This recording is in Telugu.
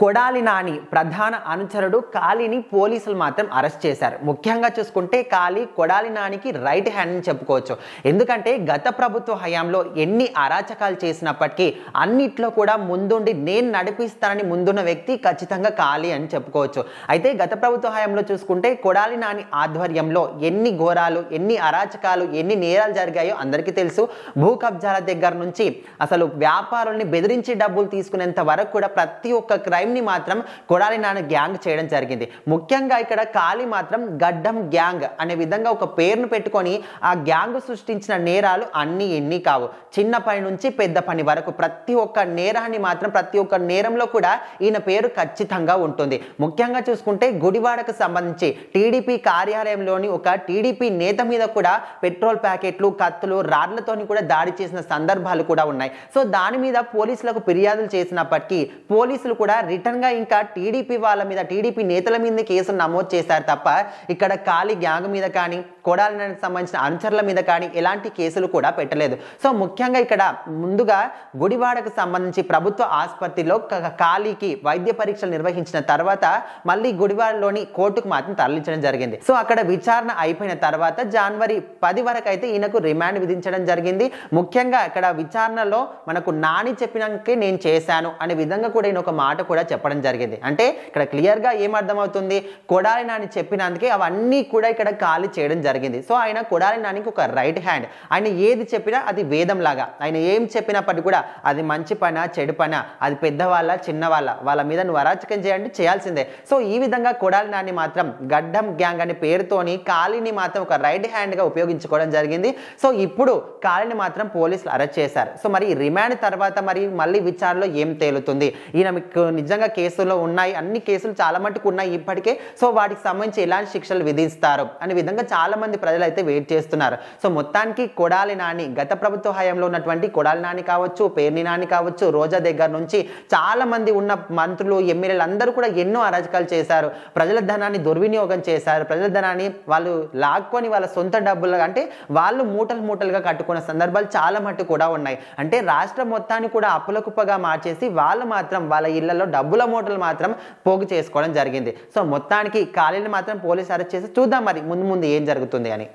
కొడాలి నాని ప్రధాన అనుచరుడు కాళీని పోలీసులు మాత్రం అరెస్ట్ చేశారు. ముఖ్యంగా చూసుకుంటే కాళీ కొడాలి నానికి రైట్ హ్యాండ్ అని చెప్పుకోవచ్చు. ఎందుకంటే గత ప్రభుత్వ హయాంలో ఎన్ని అరాచకాలు చేసినప్పటికీ అన్నిట్లో కూడా ముందుండి నేను నడిపిస్తానని ముందున్న వ్యక్తి ఖచ్చితంగా కాళీ అని చెప్పుకోవచ్చు. అయితే గత ప్రభుత్వ హయాంలో చూసుకుంటే కొడాలి నాని ఆధ్వర్యంలో ఎన్ని ఘోరాలు, ఎన్ని అరాచకాలు, ఎన్ని నేరాలు జరిగాయో అందరికీ తెలుసు. భూ కబ్జాల దగ్గర నుంచి అసలు వ్యాపారుల్ని బెదిరించి డబ్బులు తీసుకునేంత వరకు కూడా ప్రతి ఒక్క క్రైమ్ ని మాత్రం కొడాలి నాని గ్యాంగ్ చేయడం జరిగింది. ముఖ్యంగా ఇక్కడ కాళీ మాత్రం గడ్డం గ్యాంగ్ అనే విధంగా ఒక పేరును పెట్టుకొని ఆ గ్యాంగ్ సృష్టించిన నేరాలు అన్ని ఎన్ని కావు. చిన్న పని నుంచి పెద్ద పని వరకు ప్రతి ఒక్క నేరాన్ని మాత్రం ప్రతి ఒక్క నేరంలో కూడా ఈయన పేరు ఖచ్చితంగా ఉంటుంది. ముఖ్యంగా చూసుకుంటే గుడివాడకు సంబంధించి టీడీపీ కార్యాలయంలోని ఒక టీడీపీ నేత మీద కూడా పెట్రోల్ ప్యాకెట్లు, కత్తులు, రాడ్లతోని కూడా దాడి చేసిన సందర్భాలు కూడా ఉన్నాయి. సో దాని మీద పోలీసులకు ఫిర్యాదులు చేసినప్పటికీ పోలీసులు కూడా రిటర్న్ గా ఇంకా టీడీపీ వాళ్ళ మీద, టీడీపీ నేతల మీద కేసులు నమోదు చేశారు తప్ప ఇక్కడ కాళీ గ్యాంగ్ మీద కానీ కొడాలి నానికి సంబంధించిన అనుచరుల మీద కానీ ఎలాంటి కేసులు కూడా పెట్టలేదు. సో ముఖ్యంగా ఇక్కడ ముందుగా గుడివాడకు సంబంధించి ప్రభుత్వ ఆసుపత్రిలో కాళీకి వైద్య పరీక్షలు నిర్వహించిన తర్వాత మళ్ళీ గుడివాడలోని కోర్టుకు మాత్రం తరలించడం జరిగింది. సో అక్కడ విచారణ అయిపోయిన తర్వాత జనవరి 10 వరకు అయితే ఈయనకు రిమాండ్ విధించడం జరిగింది. ముఖ్యంగా ఇక్కడ విచారణలో మనకు నాని చెప్పినాకే నేను చేశాను అనే విధంగా కూడా ఈయన ఒక మాట కూడా చెప్పడం జరిగింది. అంటే ఇక్కడ క్లియర్ గా ఏమర్థమవుతుంది, కొడాలి నాని చెప్పినందుకే అవన్నీ కూడా ఇక్కడ కాళీ చేయడం జరిగింది. సో ఆయన కొడాలి నానికి ఒక రైట్ హ్యాండ్. ఆయన ఏది చెప్పినా అది వేదం లాగా, ఆయన ఏం చెప్పినప్పటికీ కూడా అది మంచి పనా చెడు పనా, అది పెద్దవాళ్ళ చిన్నవాళ్ళ, వాళ్ళ మీద నువ్వు అరాచకం చేయండి చేయాల్సిందే. సో ఈ విధంగా కొడాలి నాని మాత్రం గడ్డం గ్యాంగ్ అనే పేరుతోని కాళీని మాత్రం ఒక రైట్ హ్యాండ్ గా ఉపయోగించుకోవడం జరిగింది. సో ఇప్పుడు కాళీని మాత్రం పోలీసులు అరెస్ట్ చేశారు. సో మరి రిమాండ్ తర్వాత మరి మళ్ళీ విచారణలో ఏం తేలుతుంది, ఈయన మీకు నిజంగా కేసులో ఉన్నాయి, అన్ని కేసులు చాలా మటుకు ఉన్నాయి ఇప్పటికే, సో వాటికి సంబంధించి ఎలాంటి శిక్షలు విధిస్తారు అనే విధంగా చాలా మంది ప్రజలు అయితే వెయిట్ చేస్తున్నారు. సో మొత్తానికి కొడాలి నాని గత ప్రభుత్వ హయాంలో ఉన్నటువంటి కొడాలి నాని కావచ్చు, పేర్ని నాని కావచ్చు, రోజా దగ్గర నుంచి చాలా మంది ఉన్న మంత్రులు, ఎమ్మెల్యేలు అందరూ కూడా ఎన్నో అరాచకాలు చేశారు. ప్రజల ధనాన్ని దుర్వినియోగం చేశారు. ప్రజల ధనాన్ని వాళ్ళు లాక్కొని వాళ్ళ సొంత డబ్బులు అంటే వాళ్ళు మూటలు మూటలుగా కట్టుకున్న సందర్భాలు చాలా మట్టు కూడా ఉన్నాయి. అంటే రాష్ట్రం మొత్తాన్ని కూడా అప్పుల కుప్పగా మార్చేసి వాళ్ళు మాత్రం వాళ్ళ ఇళ్లలో డబ్బుల మూటలు మాత్రం పోగు చేసుకోవడం జరిగింది. సో మొత్తానికి కాళీని మాత్రం పోలీసు అరెస్ట్ చేసి చూద్దాం మరి ముందు ముందు ఏం జరుగుతుంది అని.